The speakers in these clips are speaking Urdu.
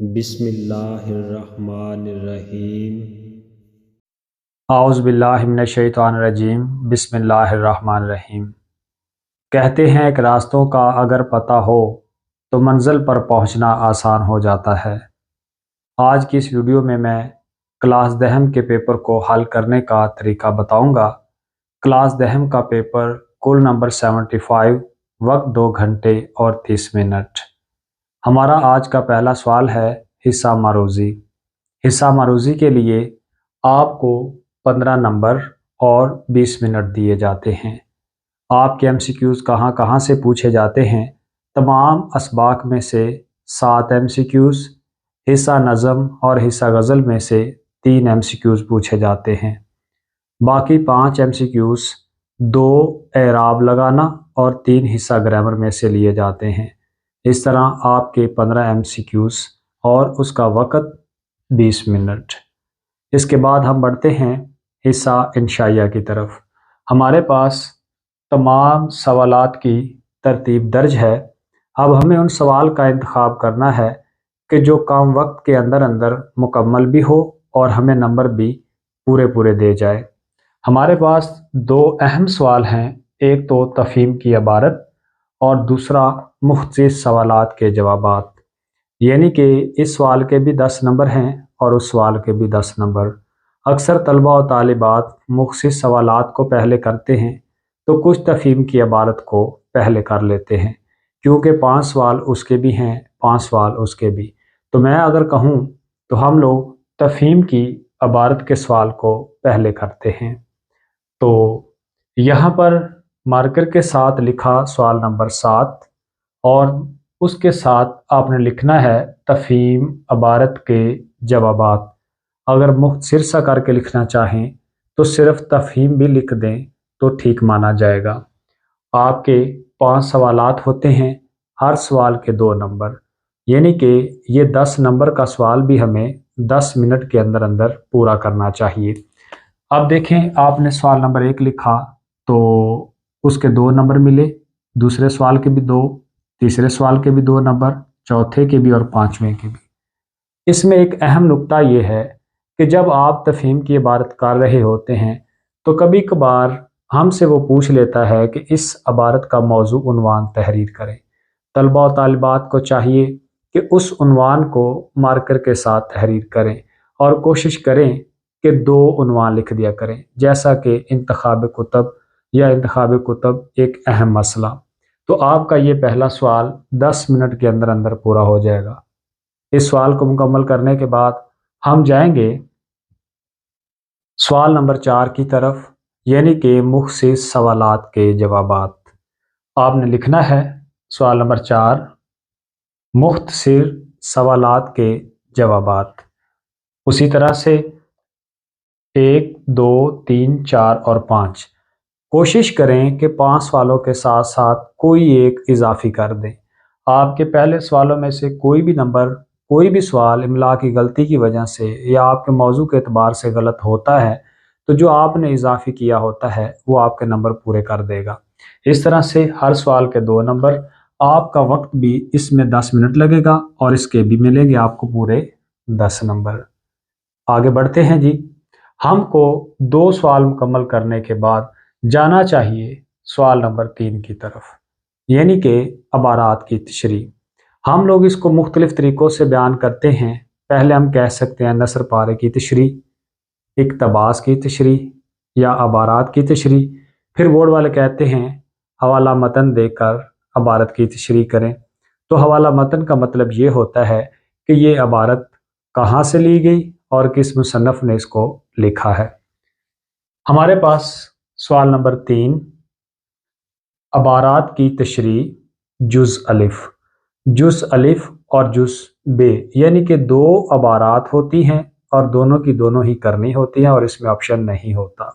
بسم اللہ الرحمن الرحیم۔ اعوذ باللہ من الشیطان الرجیم۔ بسم اللہ الرحمن الرحیم۔ کہتے ہیں کہ راستوں کا اگر پتہ ہو تو منزل پر پہنچنا آسان ہو جاتا ہے۔ آج کی اس ویڈیو میں کلاس دہم کے پیپر کو حل کرنے کا طریقہ بتاؤں گا۔ کلاس دہم کا پیپر کل نمبر 75، وقت 2 گھنٹے اور 30 منٹ۔ ہمارا آج کا پہلا سوال ہے حصہ معروضی۔ حصہ معروضی کے لیے آپ کو 15 نمبر اور 20 منٹ دیے جاتے ہیں۔ آپ کے MCQs کہاں سے پوچھے جاتے ہیں؟ تمام اسباق میں سے 7 MCQs، حصہ نظم اور حصہ غزل میں سے 3 MCQs پوچھے جاتے ہیں۔ باقی 5 MCQs 2 اعراب لگانا اور 3 حصہ گرامر میں سے لیے جاتے ہیں۔ اس طرح آپ کے 15 MCQs اور اس کا وقت 20 منٹ۔ اس کے بعد ہم بڑھتے ہیں حصہ انشائیہ کی طرف۔ ہمارے پاس تمام سوالات کی ترتیب درج ہے۔ اب ہمیں ان سوال کا انتخاب کرنا ہے کہ جو کم وقت کے اندر مکمل بھی ہو اور ہمیں نمبر بھی پورے دے جائے۔ ہمارے پاس 2 اہم سوال ہیں، ایک تو تفہیم کی عبارت اور دوسرا مختصر سوالات کے جوابات، یعنی کہ اس سوال کے بھی 10 نمبر ہیں اور اس سوال کے بھی 10 نمبر۔ اکثر طلبہ و طالبات مختصر سوالات کو پہلے کرتے ہیں تو کچھ تفہیم کی عبارت کو پہلے کر لیتے ہیں، کیونکہ 5 سوال اس کے بھی ہیں، 5 سوال اس کے بھی۔ تو میں اگر کہوں تو ہم لوگ تفہیم کی عبارت کے سوال کو پہلے کرتے ہیں۔ تو یہاں پر مارکر کے ساتھ لکھا سوال نمبر 7 اور اس کے ساتھ آپ نے لکھنا ہے تفہیم عبارت کے جوابات۔ اگر مختصر سا کر کے لکھنا چاہیں تو صرف تفہیم بھی لکھ دیں تو ٹھیک مانا جائے گا۔ آپ کے 5 سوالات ہوتے ہیں، ہر سوال کے 2 نمبر، یعنی کہ یہ 10 نمبر کا سوال بھی ہمیں 10 منٹ کے اندر پورا کرنا چاہیے۔ اب دیکھیں، آپ نے سوال نمبر 1 لکھا تو اس کے 2 نمبر ملے، دوسرے سوال کے بھی 2، تیسرے سوال کے بھی 2 نمبر، چوتھے کے بھی اور 5ویں کے بھی۔ اس میں ایک اہم نکتہ یہ ہے کہ جب آپ تفہیم کی عبارت کر رہے ہوتے ہیں تو کبھی کبھار ہم سے وہ پوچھ لیتا ہے کہ اس عبارت کا موضوع عنوان تحریر کریں۔ طلبہ و طالبات کو چاہیے کہ اس عنوان کو مارکر کے ساتھ تحریر کریں اور کوشش کریں کہ 2 عنوان لکھ دیا کریں، جیسا کہ انتخاب کتب یا انتخاب کتب ایک اہم مسئلہ۔ تو آپ کا یہ پہلا سوال 10 منٹ کے اندر پورا ہو جائے گا۔ اس سوال کو مکمل کرنے کے بعد ہم جائیں گے سوال نمبر 4 کی طرف، یعنی کہ مختصر سوالات کے جوابات۔ آپ نے لکھنا ہے سوال نمبر 4، مختصر سوالات کے جوابات۔ اسی طرح سے 1، 2، 3، 4 اور 5 کوشش کریں کہ 5 سوالوں کے ساتھ ساتھ کوئی ایک اضافی کر دیں۔ آپ کے پہلے سوالوں میں سے کوئی بھی نمبر، کوئی بھی سوال املا کی غلطی کی وجہ سے یا آپ کے موضوع کے اعتبار سے غلط ہوتا ہے تو جو آپ نے اضافی کیا ہوتا ہے وہ آپ کے نمبر پورے کر دے گا۔ اس طرح سے ہر سوال کے 2 نمبر، آپ کا وقت بھی اس میں 10 منٹ لگے گا اور اس کے بھی ملیں گے آپ کو پورے 10 نمبر۔ آگے بڑھتے ہیں جی۔ ہم کو 2 سوال مکمل کرنے کے بعد جانا چاہیے سوال نمبر 3 کی طرف، یعنی کہ عبارات کی تشریح۔ ہم لوگ اس کو مختلف طریقوں سے بیان کرتے ہیں۔ پہلے ہم کہہ سکتے ہیں نثر پارے کی تشریح، اقتباس کی تشریح یا عبارات کی تشریح۔ پھر بورڈ والے کہتے ہیں حوالہ متن دے کر عبارت کی تشریح کریں۔ تو حوالہ متن کا مطلب یہ ہوتا ہے کہ یہ عبارت کہاں سے لی گئی اور کس مصنف نے اس کو لکھا ہے۔ ہمارے پاس سوال نمبر 3، عبارات کی تشریح جز الف۔ جز الف اور جز بے، یعنی کہ 2 عبارات ہوتی ہیں اور دونوں کی دونوں ہی کرنی ہوتی ہیں اور اس میں آپشن نہیں ہوتا۔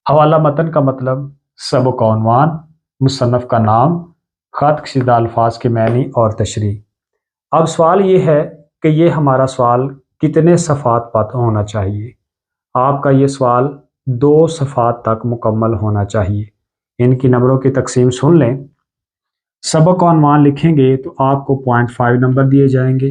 حوالہ متن کا مطلب سبق و عنوان، مصنف کا نام، خط کشیدہ الفاظ کے معنی اور تشریح۔ اب سوال یہ ہے کہ یہ ہمارا سوال کتنے صفحات پر ہونا چاہیے؟ آپ کا یہ سوال 2 صفحات تک مکمل ہونا چاہیے۔ ان کی نمبروں کی تقسیم سن لیں۔ سبق و عنوان لکھیں گے تو آپ کو 0.5 نمبر دیے جائیں گے۔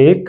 1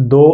2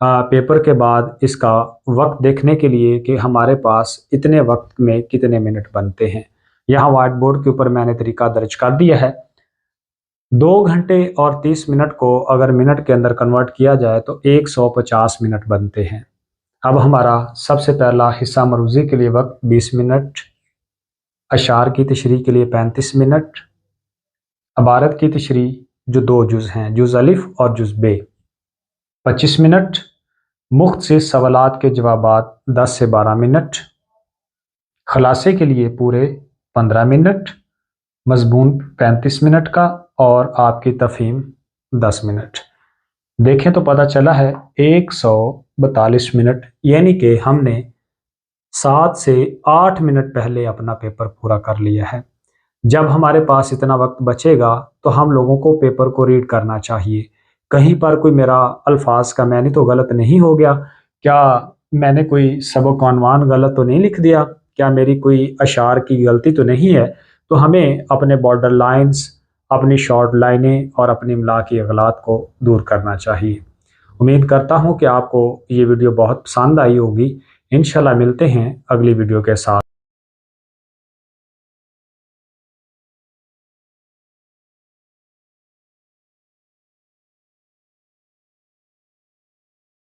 پیپر کے بعد اس کا وقت دیکھنے کے لیے کہ ہمارے پاس اتنے وقت میں کتنے منٹ بنتے ہیں۔ یہاں وائٹ بورڈ کے اوپر میں نے طریقہ درج کر دیا ہے۔ 2 گھنٹے اور 30 منٹ کو اگر منٹ کے اندر کنورٹ کیا جائے تو 150 منٹ بنتے ہیں۔ اب ہمارا سب سے پہلا حصہ مروزی کے لیے وقت 20 منٹ، اشعار کی تشریح کے لیے 35 منٹ، عبارت کی تشریح جو 2 جز ہیں، جز الف اور جز بے، 25 منٹ، مختصر سوالات کے جوابات 10 سے 12 منٹ، خلاصے کے لیے پورے 15 منٹ، مضمون 35 منٹ کا اور آپ کی تفہیم 10 منٹ۔ دیکھیں تو پتہ چلا ہے 142 منٹ، یعنی کہ ہم نے 7 سے 8 منٹ پہلے اپنا پیپر پورا کر لیا ہے۔ جب ہمارے پاس اتنا وقت بچے گا تو ہم لوگوں کو پیپر کو ریڈ کرنا چاہیے۔ کہیں پر کوئی میرا الفاظ کا معنی تو غلط نہیں ہو گیا؟ کیا میں نے کوئی سبق عنوان غلط تو نہیں لکھ دیا؟ کیا میری کوئی اشعار کی غلطی تو نہیں ہے؟ تو ہمیں اپنے بارڈر لائنز، اپنی شارٹ لائنیں اور اپنی املا کی اغلاط کو دور کرنا چاہیے۔ امید کرتا ہوں کہ آپ کو یہ ویڈیو بہت پسند آئی ہوگی۔ انشاءاللہ ملتے ہیں اگلی ویڈیو کے ساتھ۔